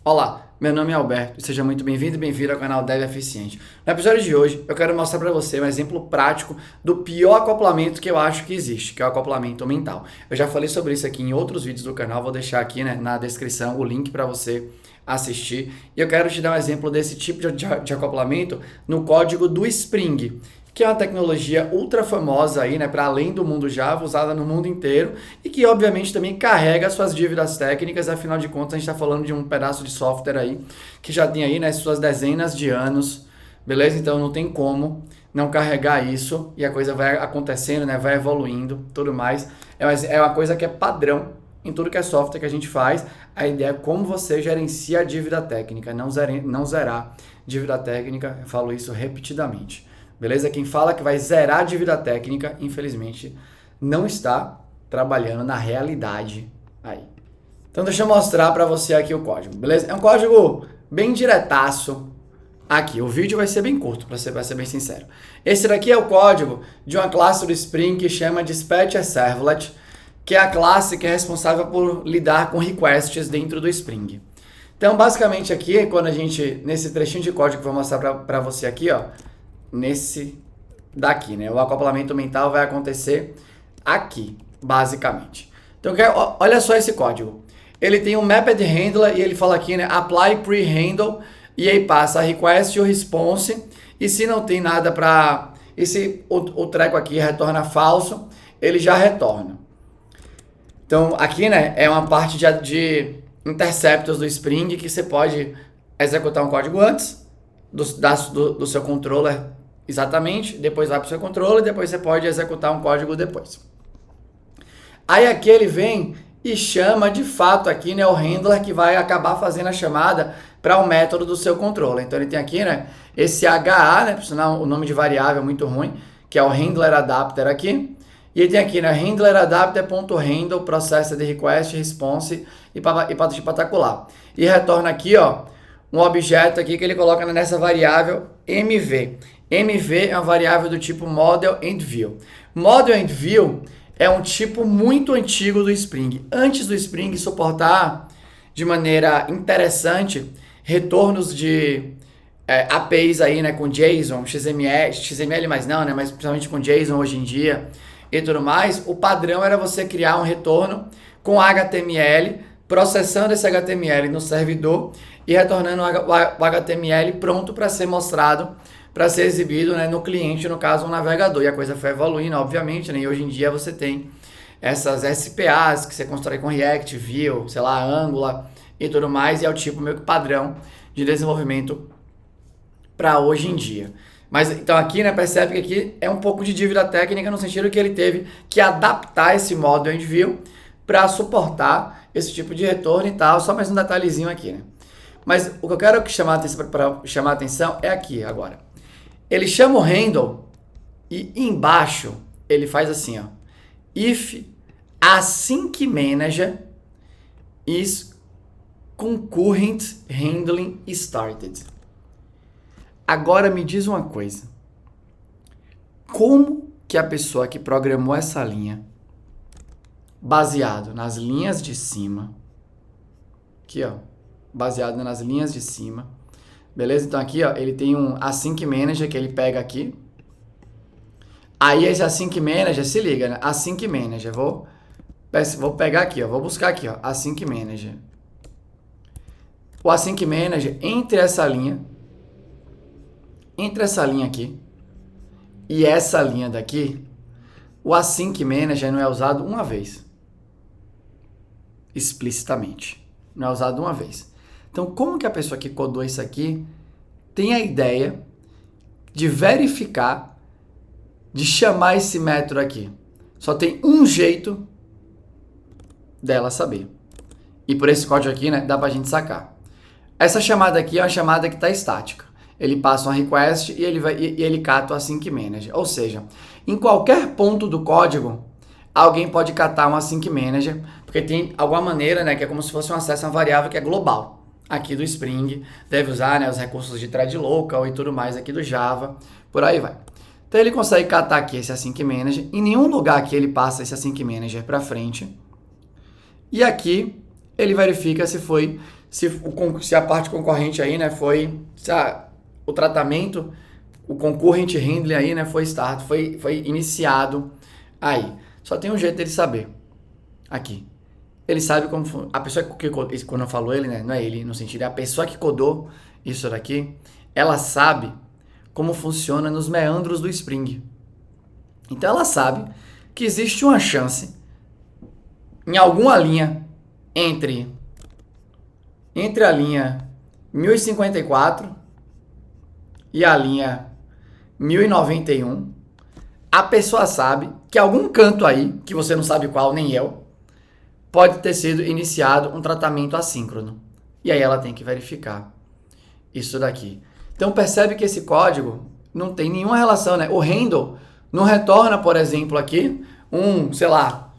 Olá, meu nome é Alberto e seja muito bem-vindo e bem-vindo ao canal Dev Eficiente. No episódio de hoje, eu quero mostrar para você um exemplo prático do pior acoplamento que eu acho que existe, que é o acoplamento mental. Eu já falei sobre isso aqui em outros vídeos do canal, vou deixar aqui, na descrição o link para você assistir. E eu quero te dar um exemplo desse tipo de acoplamento no código do Spring, que é uma tecnologia ultra famosa aí, para além do mundo Java, usada no mundo inteiro e que obviamente também carrega suas dívidas técnicas, afinal de contas a gente está falando de um pedaço de software aí que já tem aí, suas dezenas de anos, beleza? Então não tem como não carregar isso e a coisa vai acontecendo, vai evoluindo, tudo mais. É uma coisa que é padrão em tudo que é software que a gente faz. A ideia é como você gerencia a dívida técnica, não zerar dívida técnica, eu falo isso repetidamente. Beleza? Quem fala que vai zerar a dívida técnica, infelizmente, não está trabalhando na realidade aí. Então deixa eu mostrar para você aqui o código, beleza? É um código bem diretaço aqui. O vídeo vai ser bem curto, para ser bem sincero. Esse daqui é o código de uma classe do Spring que chama Dispatcher Servlet, que é a classe que é responsável por lidar com requests dentro do Spring. Então, basicamente aqui, quando nesse trechinho de código que eu vou mostrar para você aqui, ó, nesse daqui, o acoplamento mental vai acontecer aqui, basicamente. Então, olha só esse código. Ele tem um mapped handler e ele fala aqui, apply pre-handle, e aí passa a request e o response, e se não tem nada para... E se o treco aqui retorna falso, ele já retorna. Então, aqui, é uma parte de interceptors do Spring que você pode executar um código antes do seu controller exatamente, depois vai para o seu controller, depois você pode executar um código depois. Aí aqui ele vem e chama de fato aqui, o handler que vai acabar fazendo a chamada para o método do seu controller. Então ele tem aqui, esse HA, por sinal o nome de variável é muito ruim, que é o handler adapter aqui. E ele tem aqui, handler adapter.handle, processa de request, response e patacular. E retorna aqui, ó, um objeto aqui que ele coloca nessa variável MV. MV é uma variável do tipo Model and View. Model and View é um tipo muito antigo do Spring. Antes do Spring suportar de maneira interessante retornos de APIs aí, com JSON, XML mais não, mas principalmente com JSON hoje em dia e tudo mais, o padrão era você criar um retorno com HTML, processando esse HTML no servidor e retornando o HTML pronto para ser mostrado, para ser exibido no cliente, no caso, um navegador. E a coisa foi evoluindo, obviamente, e hoje em dia você tem essas SPAs que você constrói com React, Vue, sei lá, Angular e tudo mais, e é o tipo meio que padrão de desenvolvimento para hoje em dia. Mas então aqui, percebe que aqui é um pouco de dívida técnica no sentido que ele teve que adaptar esse Model and View para suportar esse tipo de retorno e tal, só mais um detalhezinho aqui, Mas o que eu quero para chamar a atenção é aqui agora. Ele chama o handle e embaixo ele faz assim, ó. If async manager is concurrent handling started. Agora me diz uma coisa. Como que a pessoa que programou essa linha, baseado nas linhas de cima, aqui, ó, baseado nas linhas de cima, beleza? Então aqui, ó, ele tem um Async Manager que ele pega aqui. Aí esse Async Manager, se liga, Async Manager, vou pegar aqui, ó, vou buscar aqui, ó, Async Manager. O Async Manager, entre essa linha aqui e essa linha daqui, o Async Manager não é usado uma vez. Explicitamente. Não é usado uma vez. Então, como que a pessoa que codou isso aqui tem a ideia de verificar, de chamar esse método aqui? Só tem um jeito dela saber. E por esse código aqui, dá pra gente sacar. Essa chamada aqui é uma chamada que está estática. Ele passa uma request e ele cata o Async Manager. Ou seja, em qualquer ponto do código, alguém pode catar um Async Manager, porque tem alguma maneira, que é como se fosse um acesso a uma variável que é global. Aqui do Spring, deve usar os recursos de thread local e tudo mais aqui do Java, por aí vai. Então ele consegue catar aqui esse Async Manager, em nenhum lugar aqui ele passa esse Async Manager para frente. E aqui ele verifica se foi se a parte concorrente aí, né, o tratamento, o concurrent handling aí, né, foi iniciado aí. Só tem um jeito dele saber. Aqui. Ele sabe como... A pessoa que quando eu falo ele, né, não é ele, no sentido, é a pessoa que codou isso daqui, ela sabe como funciona nos meandros do Spring. Então ela sabe que existe uma chance em alguma linha entre a linha 1054 e a linha 1091, a pessoa sabe que algum canto aí, que você não sabe qual, nem eu, pode ter sido iniciado um tratamento assíncrono. E aí ela tem que verificar isso daqui. Então percebe que esse código não tem nenhuma relação, né? O handle não retorna, por exemplo, aqui sei lá,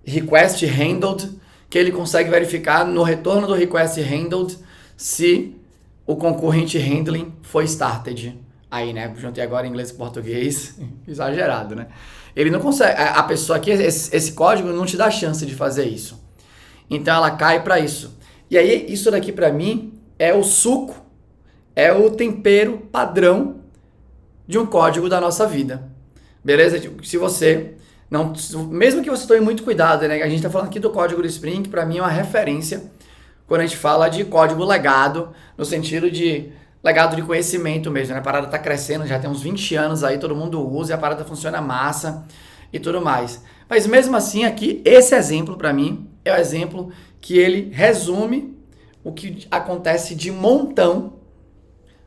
request handled, que ele consegue verificar no retorno do request handled se o concurrent handling foi started. Aí, né? Juntei agora inglês e português, exagerado, né? Ele não consegue, a pessoa aqui, esse código não te dá chance de fazer isso. Então ela cai para isso. E aí, isso daqui para mim é o suco, é o tempero padrão de um código da nossa vida. Beleza? Se você não, mesmo que você tome muito cuidado, né? A gente está falando aqui do código do Spring, que para mim é uma referência quando a gente fala de código legado, no sentido de legado de conhecimento mesmo, né? A parada tá crescendo, já tem uns 20 anos aí, todo mundo usa, e a parada funciona massa e tudo mais. Mas mesmo assim aqui, esse exemplo para mim é o exemplo que ele resume o que acontece de montão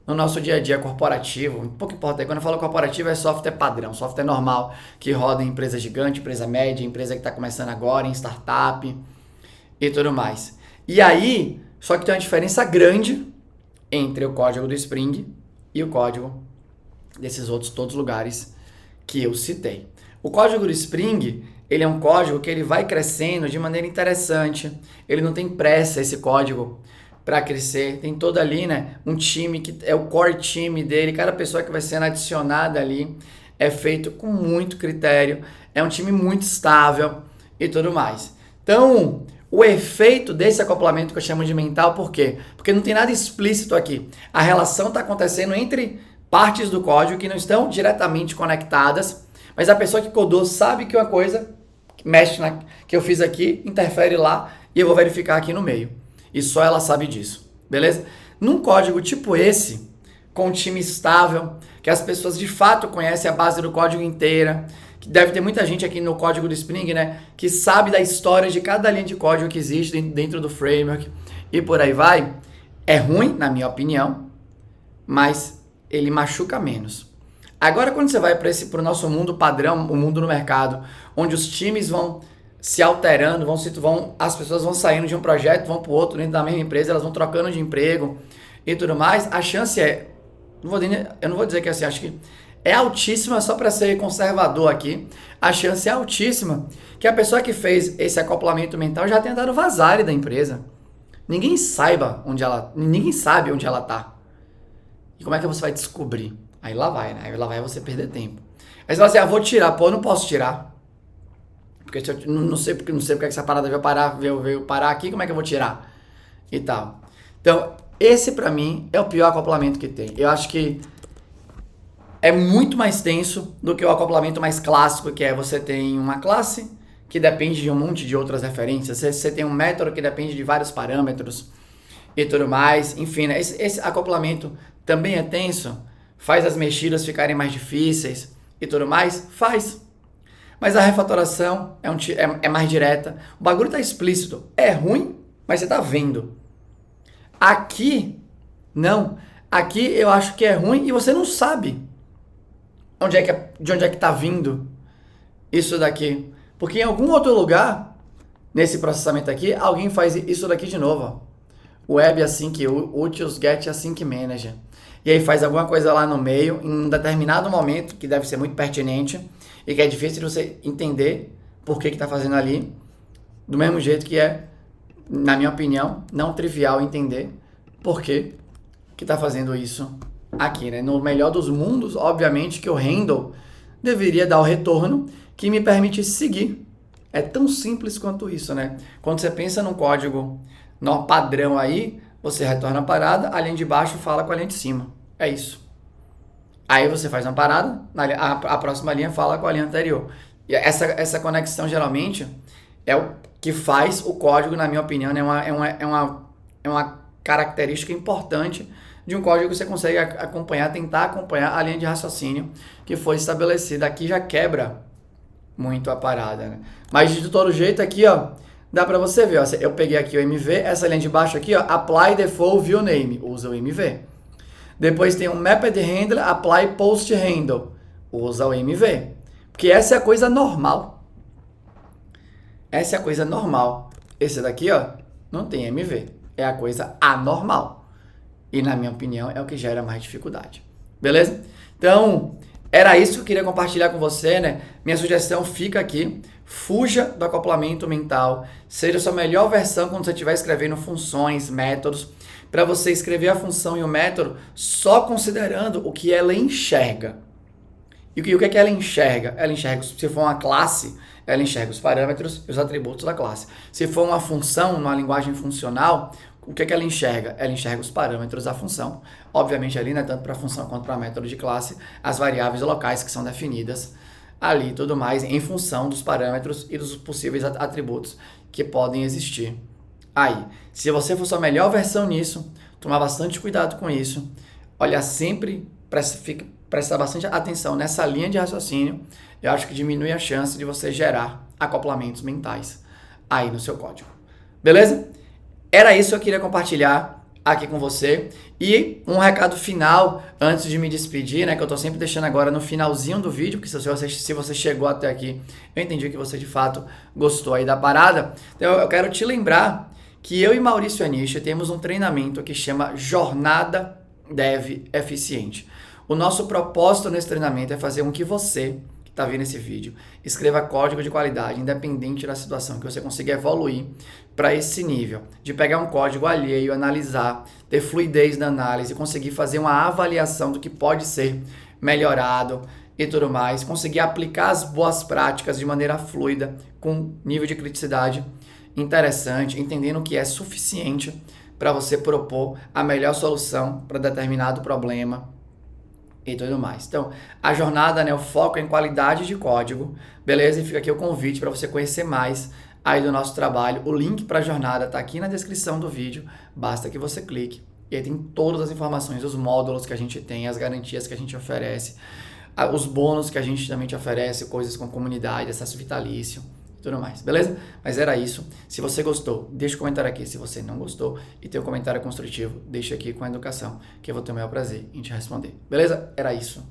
no nosso dia a dia corporativo. Um pouco importa, quando eu falo corporativo é software padrão, software normal, que roda em empresa gigante, empresa média, empresa que está começando agora, em startup e tudo mais. E aí, só que tem uma diferença grande entre o código do Spring e o código desses outros todos lugares que eu citei. O código do Spring, ele é um código que ele vai crescendo de maneira interessante, ele não tem pressa esse código para crescer, tem todo ali, né, um time que é o core time dele, cada pessoa que vai sendo adicionada ali é feito com muito critério, é um time muito estável e tudo mais. Então, o efeito desse acoplamento que eu chamo de mental, por quê? Porque não tem nada explícito aqui. A relação está acontecendo entre partes do código que não estão diretamente conectadas, mas a pessoa que codou sabe que uma coisa mexe que eu fiz aqui, interfere lá e eu vou verificar aqui no meio. E só ela sabe disso, beleza? Num código tipo esse, com um time estável, que as pessoas de fato conhecem a base do código inteira, que deve ter muita gente aqui no código do Spring, né, que sabe da história de cada linha de código que existe dentro do framework e por aí vai. É ruim, na minha opinião, mas ele machuca menos. Agora, quando você vai para o nosso mundo padrão, o mundo no mercado, onde os times vão se alterando, as pessoas vão saindo de um projeto, vão para o outro dentro da mesma empresa, elas vão trocando de emprego e tudo mais, a chance é, eu não vou dizer que é assim, acho que é altíssima, só para ser conservador aqui, a chance é altíssima que a pessoa que fez esse acoplamento mental já tenha dado vazare da empresa. Ninguém sabe onde ela tá. E como é que você vai descobrir? Aí lá vai, né? Aí lá vai você perder tempo. Aí você fala assim, vou tirar. Pô, eu não posso tirar. Porque eu não sei porque essa parada veio parar aqui, como é que eu vou tirar? E tal. Então, esse pra mim é o pior acoplamento que tem. Eu acho que é muito mais tenso do que o acoplamento mais clássico, que é você tem uma classe que depende de um monte de outras referências, você tem um método que depende de vários parâmetros e tudo mais. Enfim, né? Esse acoplamento também é tenso, faz as mexidas ficarem mais difíceis e tudo mais, faz. Mas a refatoração é mais direta. O bagulho tá explícito. É ruim, mas você tá vendo. Aqui, não. Aqui eu acho que é ruim e você não sabe de onde é que tá vindo isso daqui. Porque em algum outro lugar, nesse processamento aqui, alguém faz isso daqui de novo. Ó. Web Async Utils Get Async Manager. E aí faz alguma coisa lá no meio, em um determinado momento, que deve ser muito pertinente, e que é difícil de você entender por que está fazendo ali, do mesmo jeito que é, na minha opinião, não trivial entender por que está fazendo isso aqui, né? No melhor dos mundos, obviamente que o handle deveria dar o retorno que me permite seguir. É tão simples quanto isso, né? Quando você pensa num código no padrão aí, você retorna a parada, a linha de baixo fala com a linha de cima. É isso. Aí você faz uma parada, a próxima linha fala com a linha anterior. E essa conexão, geralmente, é o que faz o código, na minha opinião, né? É uma característica importante de um código que você consegue acompanhar, tentar acompanhar a linha de raciocínio que foi estabelecida. Aqui já quebra muito a parada, né? Mas de todo jeito aqui, ó, dá pra você ver, ó, eu peguei aqui o MV, essa linha de baixo aqui, ó, apply default view name, usa o MV. Depois tem o mapped handler, apply post handle, usa o MV. Porque essa é a coisa normal. Essa é a coisa normal. Esse daqui, ó, não tem MV. É a coisa anormal. E, na minha opinião, é o que gera mais dificuldade. Beleza? Então, era isso que eu queria compartilhar com você, né? Minha sugestão fica aqui. Fuja do acoplamento mental. Seja a sua melhor versão quando você estiver escrevendo funções, métodos. Para você escrever a função e o método só considerando o que ela enxerga. E o que é que ela enxerga? Ela enxerga, se for uma classe, ela enxerga os parâmetros e os atributos da classe. Se for uma função, numa linguagem funcional, o que é que ela enxerga? Ela enxerga os parâmetros da função. Obviamente ali, né, tanto para função quanto para método de classe, as variáveis locais que são definidas ali e tudo mais em função dos parâmetros e dos possíveis atributos que podem existir. Aí, se você for sua melhor versão nisso, tomar bastante cuidado com isso, olhar sempre, prestar bastante atenção nessa linha de raciocínio, eu acho que diminui a chance de você gerar acoplamentos mentais aí no seu código. Beleza? Era isso que eu queria compartilhar aqui com você. E um recado final, antes de me despedir, né, que eu tô sempre deixando agora no finalzinho do vídeo, porque se você chegou até aqui, eu entendi que você de fato gostou aí da parada. Então eu quero te lembrar que eu e Maurício Anish temos um treinamento que chama Jornada Dev Eficiente. O nosso propósito nesse treinamento é fazer com que você, que está vendo esse vídeo, escreva código de qualidade, independente da situação, que você consiga evoluir para esse nível, de pegar um código alheio, analisar, ter fluidez na análise, conseguir fazer uma avaliação do que pode ser melhorado e tudo mais, conseguir aplicar as boas práticas de maneira fluida, com nível de criticidade interessante, entendendo o que é suficiente para você propor a melhor solução para determinado problema e tudo mais. Então, a jornada, né, o foco é em qualidade de código, beleza? E fica aqui o convite para você conhecer mais aí do nosso trabalho. O link para a jornada está aqui na descrição do vídeo, basta que você clique. E aí tem todas as informações, os módulos que a gente tem, as garantias que a gente oferece, os bônus que a gente também te oferece, coisas com comunidade, acesso vitalício, tudo mais, beleza? Mas era isso. Se você gostou, deixa um comentário aqui. Se você não gostou e tem um comentário construtivo, deixa aqui com a educação, que eu vou ter o maior prazer em te responder. Beleza? Era isso.